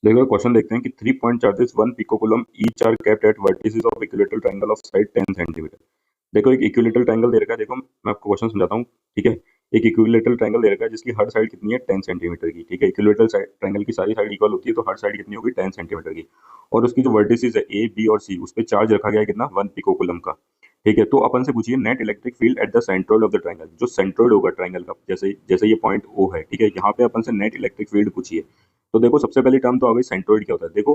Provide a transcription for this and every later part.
देखो क्वेश्चन देखते हैं कि 3 point charges 1 picocoulomb each are kept at vertices of equilateral triangle of side 10 centimetre. देखो एक इक्विलेटरल ट्रायंगल दे रखा है। देखो मैं आपको क्वेश्चन समझाता हूँ। ठीक है, एक इक्विलेटरल ट्रायंगल दे रखा है जिसकी हर साइड कितनी है 10 सेंटीमीटर की। ठीक है, इक्विलेटरल ट्रायंगल की सारी साइड इक्वल होती है, तो हर साइड कितनी होगी 10 सेंटीमीटर की। और उसकी जो वर्टिसेस है ए बी और सी, उस पर चार्ज रखा गया है कितना 1 पिकोकुलम का। ठीक है, तो अपन से पूछिए net electric field at the centroid of the triangle. जो सेंट्रोइड होगा ट्रायंगल का, जैसे जैसे ये पॉइंट ओ है। ठीक है, यहाँ पे अपन से नेट इलेक्ट्रिक फील्ड पूछिए। तो देखो सबसे पहली टर्म तो आ गई सेंट्रोइड क्या होता है। देखो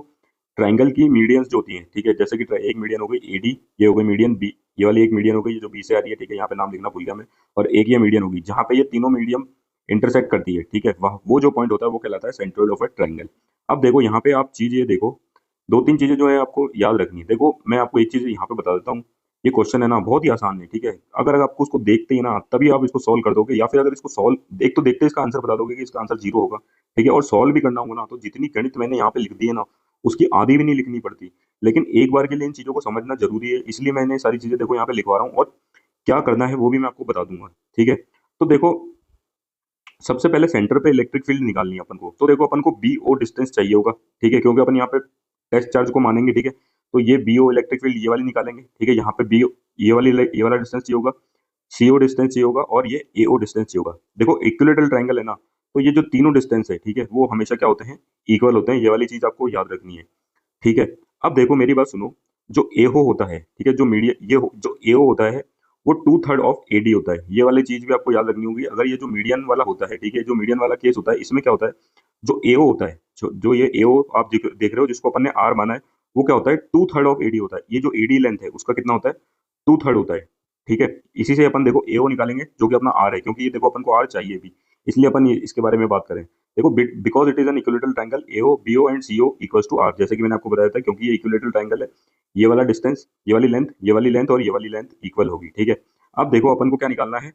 ट्रायंगल की मीडियंस जो होती हैं, ठीक है, जैसे कि एक मीडियन हो गई एडी, ये हो गई मीडियन बी, ये वाली एक मीडियन हो गई, ये जो बी से आ रही है। ठीक है, यहाँ पे नाम लिखना भूल गया मैं। और एक ये मीडियन होगी जहाँ पे ये तीनों मीडियम इंटरसेक्ट करती है। ठीक है, वह वो जो पॉइंट होता है वो कहलाता है सेंट्रोइड ऑफ ए ट्रायंगल। अब देखो यहाँ पे आप चीज ये देखो, दो तीन चीजें जो है आपको याद रखनी है। देखो मैं आपको एक चीज यहाँ पे बता देता हूँ। ये क्वेश्चन है ना बहुत ही आसान है। ठीक है, अगर आपको उसको देखते ही ना तभी आप इसको सॉल्व कर दोगे, या फिर अगर इसको सॉल्व देख तो देखते इसका आंसर बता दोगे कि इसका आंसर 0 होगा। ठीक है, और सॉल्व भी करना होगा ना तो जितनी गणित मैंने यहाँ पे लिख दी है ना उसकी आधी भी नहीं लिखनी पड़ती। लेकिन एक बार के लिए इन चीजों को समझना जरूरी है, इसलिए मैंने सारी चीजें देखो यहाँ पे लिखवा रहा हूँ, और क्या करना है वो भी मैं आपको बता दूंगा। ठीक है, तो देखो सबसे पहले सेंटर पे इलेक्ट्रिक फील्ड निकालनी है अपन को। तो देखो अपन को बी ओ डिस्टेंस चाहिए होगा। ठीक है, क्योंकि अपन यहाँ पे टेस्ट चार्ज को मानेंगे। ठीक है, तो ये बी ओ इलेक्ट्रिक फील्ड ये वाली निकालेंगे। ठीक है, यहाँ पे बी ये वाला डिस्टेंस चाहिए होगा, सी ओ डिस्टेंस चाहिए होगा, और ये ए ओ डिस्टेंस चाहिए होगा। देखो इक्विलेटरल ट्रायंगल है ना, तो ये जो तीनों डिस्टेंस है, ठीक है, वो हमेशा क्या होते हैं, इक्वल होते हैं। ये वाली चीज आपको याद रखनी है। ठीक है, अब देखो मेरी बात सुनो। जो एहो होता है, ठीक है, जो मीडियम जो एओ होता है वो 2/3 ऑफ एडी होता है। ये वाली चीज भी आपको याद रखनी होगी। अगर ये जो मीडियन वाला होता है, ठीक है, जो मीडियन वाला केस होता है, इसमें क्या होता है, जो एओ होता है, जो ये एओ आप देख रहे हो जिसको अपन ने आर माना है, वो क्या होता है 2/3 ऑफ एडी होता है। ये जो एडी लेंथ है उसका कितना होता है 2/3 होता है। ठीक है, इसी से अपन देखो एओ निकालेंगे जो कि अपना आर है, क्योंकि ये देखो अपन को आर चाहिए भी, इसलिए अपन इसके बारे में बात करें। देखो because it is an equilateral triangle AO BO and CO equals to R, जैसे कि मैंने आपको बताया था, क्योंकि ये इक्विलेटरल ट्रायंगल है, ये वाला डिस्टेंस, ये वाली लेंथ, ये वाली लेंथ और ये वाली लेंथ इक्वल होगी। ठीक है, अब देखो अपन को क्या निकालना है,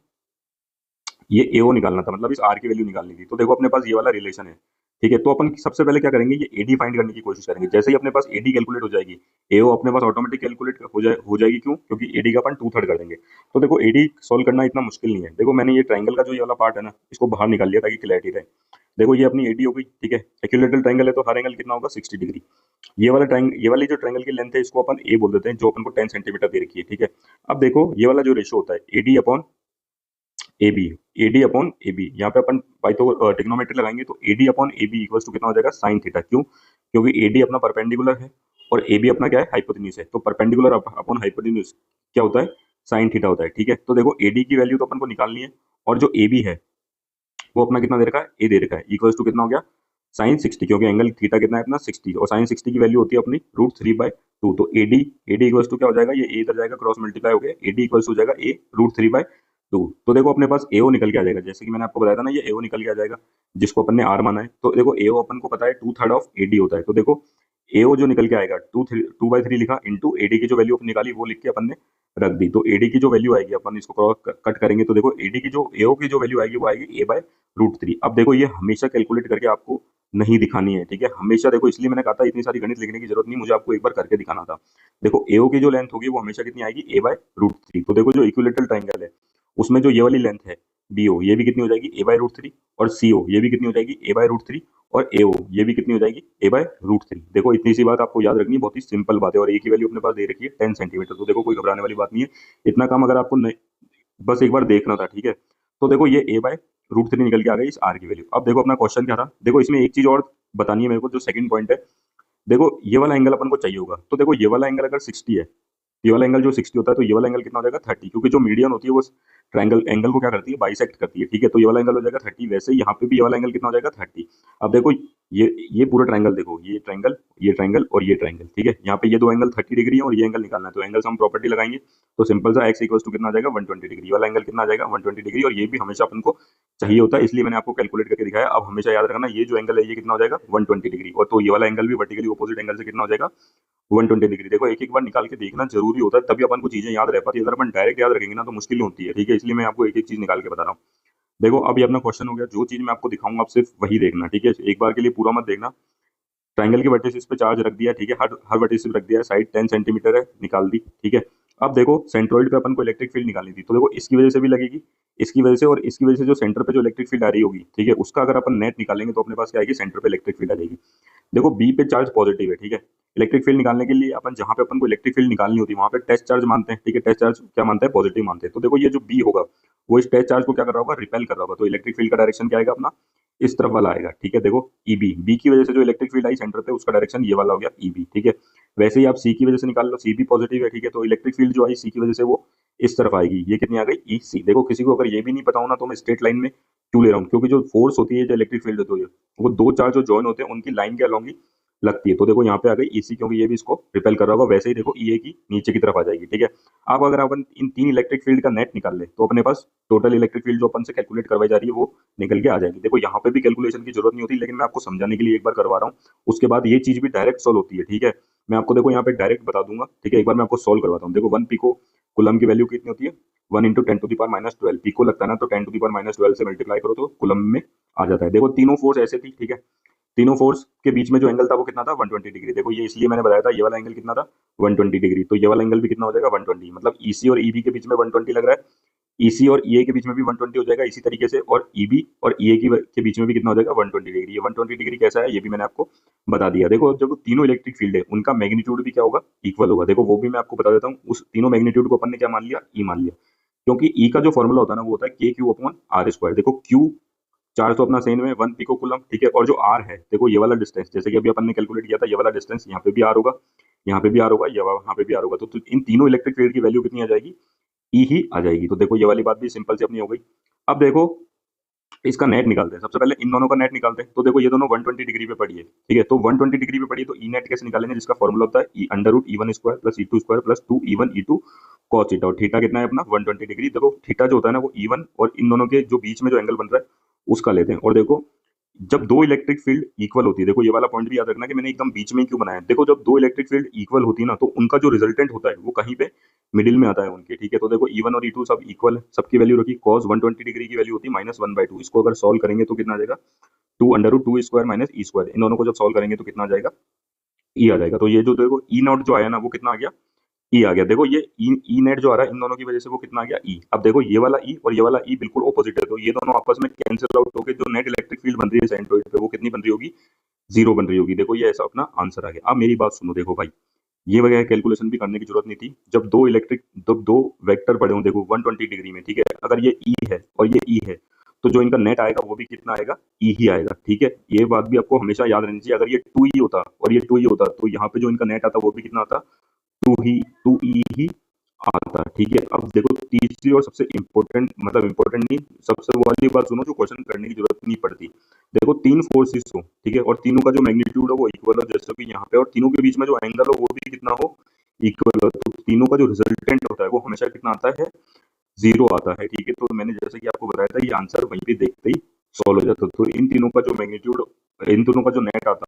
ये एओ निकालना था, मतलब इस आर की वैल्यू निकालनी थी। तो देखो अपने पास ये वाला रिलेशन है। ठीक है, तो अपन सबसे पहले क्या करेंगे, ये एडी फाइंड करने की कोशिश करेंगे। जैसे ही अपने पास एडी कैलकुलेट हो जाएगी, एओ अपने पास ऑटोमेटिक कैलकुलेट हो जाएगी। क्यों? क्योंकि एडी का अपन 2/3 कर देंगे। तो देखो एडी सॉल्व करना इतना मुश्किल नहीं है। देखो मैंने ये ट्रायंगल का जो ये वाला पार्ट है ना, इसको बाहर निकाल लिया ताकि क्लैरिटी रहे। देखो ये अपनी एडी हो गई। ठीक है, इक्विलेटरल ट्रायंगल है तो हर एंगल कितना होगा 60 डिग्री। ये वाली जो ट्रायंगल की लेंथ है इसको अपन ए बोल देते हैं, जो अपन को 10 सेंटीमीटर दे रखी है। ठीक है, अब देखो ये वाला जो रेशो होता है AD upon A B, AD upon A B, यहाँ पे अपन बाई तो टिग्नोमेट्री लगाएंगे, तो AD upon A B equals to कितना हो जाएगा साइन थीटा। क्यों? क्योंकि एडी अपना परपेंडिकुलर है और ए बी अपना क्या है हाइपोटेन्यूज है। तो परपेंडिकुलर अपॉन हाइपोटेन्यूज क्या होता है साइन थीटा होता है। ठीक है, तो देखो एडी की वैल्यू तो अपन को निकालनी है, और जो ए बी है वो अपना कितना दे रखा है ए दे रखा है, इक्वल्स टू कितना हो गया साइन 60, क्योंकि एंगल थीटा कितना है अपना 60, और साइन 60 की वैल्यू होती है अपनी √3/2। तो एडी एडी इक्वल्स टू क्या हो जाएगा, ये ए इधर जाएगा क्रॉस मल्टीप्लाई हो गया, एडी इक्वल्स हो जाएगा ए √3/2। तो देखो अपने पास एओ निकल के आ जाएगा, जैसे कि मैंने आपको बताया था ना, ये एओ निकल के आ जाएगा जिसको अपन ने आर माना है। तो देखो एओ अपन को पता है 2/3 ऑफ एडी होता है। तो देखो एओ जो निकल के आएगा 2/3 लिखा इंटू एडी की जो वैल्यू अपन निकाली वो लिख के अपन ने रख दी। तो एडी की जो वैल्यू आएगी, अपन इसको क्रॉस कट करेंगे, तो देखो एडी की जो एओ की जो वैल्यू आएगी वो आएगी a/√3। अब देखो ये हमेशा कैलकुलेट करके आपको नहीं दिखानी है। ठीक है, हमेशा देखो, इसलिए मैंने कहा था इतनी सारी गणित लिखने की जरूरत नहीं, मुझे आपको एक बार करके दिखाना था। देखो एओ की जो लेंथ होगी वो हमेशा कितनी आएगी a/√3। तो देखो जो इक्विलेटरल ट्रायंगल है उसमें जो ये वाली लेंथ है बीओ, ये भी कितनी हो जाएगी a/√3, और सीओ ये भी कितनी हो जाएगी a/√3, और एओ ये भी कितनी हो जाएगी a/√3। देखो इतनी सी बात आपको याद रखनी है, बहुत ही सिंपल बात है, और ए की वैल्यू अपने पास दे रखी है 10 सेंटीमीटर। तो देखो कोई घबराने वाली बात नहीं है, इतना काम अगर आपको बस एक बार देखना था। ठीक है, तो देखो ये a/√3 निकल के आ गई इस आर की वैल्यू। अब देखो अपना क्वेश्चन क्या था, देखो इसमें एक चीज और बतानी है मेरे को, जो सेकंड पॉइंट है। देखो ये वाला एंगल अपन को चाहिए होगा, तो देखो ये वाला एंगल अगर 60 है, ये वाला एंगल जो 60 होता है, तो ये वाला एंगल कितना हो जाएगा 30, क्योंकि जो मीडियन होती है वो ट्रायंगल एंगल को क्या करती है बाइसेक्ट करती है। ठीक है, तो ये वाला एंगल हो जाएगा 30। वैसे ही यहाँ पे भी ये वाला एंगल कितना हो जाएगा 30। अब देखो ये पूरा ट्रायंगल देखो, ये ट्रायंगल और ये ट्रायंगल। ठीक है, यहाँ पे ये दो एंगल 30 डिग्री है और ये एंगल निकालना है, तो एंगल हम प्रॉपर्टी लगाएंगे। तो सिंपल सा x इक्वल टू कितना आ जाएगा 120 डिग्री, वाला एंगल कितना आ जाएगा 120 डिग्री, और ये भी हमेशा अपन को चाहिए होता है, इसलिए मैंने आपको कैलकुलेट करके दिखाया। अब हमेशा याद रखना ये जो एंगल है ये कितना हो जाएगा 120 डिग्री, और तो ये वाला एंगल भी वर्टिकली ऑपोजिट एंगल से कितना हो जाएगा 120 डिग्री। देखो एक एक बार निकाल के देखना जरूरी होता है, तभी अपन को चीजें याद रह पाती है। अगर अपन डायरेक्ट याद रखेंगे ना तो मुश्किल होती है। ठीक है, इसलिए मैं आपको एक एक चीज निकाल के बता रहा हूँ। देखो अब ये अपना क्वेश्चन हो गया, जो चीज मैं आपको दिखाऊंगा आप सिर्फ वही देखना। ठीक है, एक बार के लिए पूरा मत देखना। ट्रायंगल के वर्टिसेस पे चार्ज रख दिया। ठीक है, हर वर्टिस पे रख दिया, साइड 10 सेंटीमीटर है, निकाल दी। ठीक है, अब देखो सेंट्रोइड पे अपन को इलेक्ट्रिक फील्ड निकालनी थी, तो देखो इसकी वजह से भी लगेगी, इसकी वजह से, और इसकी वजह से जो सेंटर पे जो इलेक्ट्रिक फील्ड आ रही होगी। ठीक है, उसका अगर अपन नेट निकालेंगे तो अपने पास क्या आएगी सेंटर पे इलेक्ट्रिक फील्ड आ जाएगी। देखो बी पे चार्ज पॉजिटिव है, ठीक है। इलेक्ट्रिक फील्ड निकालने के लिए अपन जहां पे अपन को इलेक्ट्रिक फील्ड निकालनी होती है वहां पे टेस्ट चार्ज मानते हैं, ठीक है। टेस्ट चार्ज क्या मानते हैं? पॉजिटिव मानते हैं। तो देखो ये जो बी होगा वो इस टेस्ट चार्ज को क्या कर रहा होगा? रिपेल कर रहा होगा। तो इलेक्ट्रिक फील्ड का डायरेक्शन क्या आएगा अपना? इस तरफ वाला आएगा, ठीक है। देखो ईबी, बी की वजह से जो इलेक्ट्रिक फील्ड आई सेंटर पे उसका डायरेक्शन ये वाला हो गया ईबी, ठीक है। वैसे ही आप सी की वजह से निकाल लो, सी भी पॉजिटिव है, ठीक है। तो इलेक्ट्रिक फील्ड जो आई सी की वजह से वो इस तरफ आएगी, ये कितनी आ गई? ई सी। देखो किसी को अगर ये भी नहीं पता हो ना तो मैं स्ट्रेट लाइन में क्यों ले रहा हूँ, क्योंकि जो फोर्स होती है, जो इलेक्ट्रिक फील्ड होती है, वो दो चार्ज जो ज्वाइन होते हैं उनकी लाइन के अलॉन्ग ही लगती है। तो देखो यहाँ पे आ गई ईसी, क्योंकि ये भी इसको रिपेल कर रहा होगा। वैसे ही देखो ईए की नीचे की तरफ आ जाएगी, ठीक है। अब अगर अपन इन तीन इलेक्ट्रिक फील्ड का नेट निकाल ले तो अपने पास टोटल इलेक्ट्रिक फील्ड जो अपन से कैलकुलेट करवाई जा रही है वो निकल के आ जाएगी। देखो यहाँ पे भी कैलकुलेशन की जरूरत नहीं होती, लेकिन मैं आपको समझाने के लिए एक बार करवा रहा हूँ। उसके बाद ये चीज भी डायरेक्ट सोल्व होती है, ठीक है। मैं आपको देखो यहाँ पे डायरेक्ट बता दूंगा, ठीक है। एक बार मैं आपको सोल्व करवाता हूँ। देखो 1 पिको कुलम की वैल्यू कितनी होती है? 1 × 10⁻⁻12। पिको लगता है ना, तो 10⁻12 से मल्टीप्लाई करो तो कुलम में आ जाता है। देखो तीनों फोर्स ऐसे थी, ठीक है। तीनों फोर्स के बीच में जो एंगल था वो कितना था? 120 डिग्री। देखो ये इसलिए मैंने बताया था, ये वाला एंगल कितना था? 120 डिग्री। तो ये वाला एंगल भी कितना हो जाएगा? 120। मतलब ईसी और ईबी के बीच में 120 लग रहा है, ईसी और ईए के बीच में भी 120 हो जाएगा इसी तरीके से, और ईबी और ईए के बीच में भी कितना हो जाएगा? 120 डिग्री। ये 120 डिग्री कैसा है ये भी मैंने आपको बता दिया। देखो जब तीनों इलेक्ट्रिक फील्ड है उनका मैग्नीट्यूड भी क्या होगा? इक्वल होगा। देखो वो भी मैं आपको बता देता हूँ। उस तीनों मैग्नीट्यूड को अपन ने क्या मान लिया? ई मान लिया। क्योंकि ई का जो फॉर्मूला होता है ना वो होता है के क्यू अपॉन आर स्क्वायर। देखो क्यू चार्ज तो अपना सेम है 1 पिको कुलम, ठीक है। और जो आर है, देखो ये वाला डिस्टेंस, जैसे कि अभी अपन ने कैलकुलेट किया था, ये वाला डिस्टेंस यहाँ पे भी आर होगा, यहाँ पे भी आर होगा, यहाँ पे भी आर होगा। तो इन तीनों इलेक्ट्रिक फील्ड की वैल्यू कितनी आ जाएगी? ई ही आ जाएगी। तो देखो ये वाली बात भी सिंपल से अपनी हो गई। अब देखो इसका नेट निकालते हैं। सबसे पहले इन दोनों का नेट निकालते हैं। तो देखो ये दोनों 120 डिग्री पे पड़ी है, ठीक है। तो 120 डिग्री पे पड़ी है तो ई नेट कैसे निकालेंगे? जिसका फॉर्मूला होता है E under root E one square plus E two square plus 2 ई1 ई2 कॉस थीटा। और थीटा कितना है अपना? 120 डिग्री। देखो थीटा जो होता है ना वो ई1 और इन दोनों के जो बीच में जो एंगल बन रहा है उसका लेते हैं। और देखो जब दो इलेक्ट्रिक फील्ड इक्वल होती है, देखो ये वाला पॉइंट भी याद रखना कि मैंने एकदम बीच में क्यों बनाया है। देखो जब दो इलेक्ट्रिक फील्ड इक्वल होती है ना तो उनका जो रिजल्टेंट होता है वो कहीं पे मिडिल में आता है उनके, ठीक है। तो देखो ई1 और ई2 सब इक्वल है, सबकी वैल्यू रखी। cos 120 डिग्री की वैल्यू होती है -1/2। इसको अगर सॉल्व करेंगे तो कितना आ जाएगा? 2 √2 स्क्वायर माइनस ई स्क्वायर। इन दोनों को जब सॉल्व करेंगे तो कितना आ जाएगा? ई आ जाएगा। तो ये जो देखो ई नॉट जो आया ना वो कितना आ गया? ई आ गया। देखो ये ई नेट जो आ रहा है इन दोनों की वजह से वो कितना आ गया? ई। अब देखो ये वाला ई और ये वाला ई बिल्कुल ऑपोजिट है, तो ये दोनों आपस में कैंसिल आउट होकर जो नेट इलेक्ट्रिक फील्ड बन रही है सेंट्रोइड पे वो कितनी बन रही होगी? 0 बन रही होगी। देखो ये ऐसा अपना आंसर आ गया। अब मेरी बात सुनो, देखो भाई ये वगैरह कैलकुलेशन भी करने की जरूरत नहीं थी। जब दो वेक्टर पड़े हों देखो 120 डिग्री में, ठीक है। अगर ये ई है और ये ई है तो जो इनका नेट आएगा वो भी कितना आएगा? ई ही आएगा, ठीक है। ये बात भी आपको हमेशा याद रहनी चाहिए। अगर ये 2 ई होता और ये 2 ई होता तो यहाँ पे जो इनका नेट आता वो भी कितना आता? 2 ई ही आता, ठीक है। अब देखो तीसरी और सबसे इंपॉर्टेंट, मतलब इंपॉर्टेंट नहीं, सबसे वो वाली बात सुनो जो क्वेश्चन करने की जरूरत नहीं पड़ती। देखो तीन फोर्सेस हो, ठीक है, और तीनों का जो मैग्नीट्यूड है वो इक्वल हो, जैसे कि यहाँ पे, और तीनों के बीच में जो एंगल हो वो भी कितना हो? इक्वल हो। तो तीनों का जो रिजल्टेंट होता है वो हमेशा कितना आता है? 0 आता है, ठीक है। तो मैंने जैसे कि आपको बताया था ये आंसर वहीं पे देखते ही सॉल्व हो जाता। तो इन तीनों का जो मैग्नीट्यूड, इन दोनों का जो नेट आता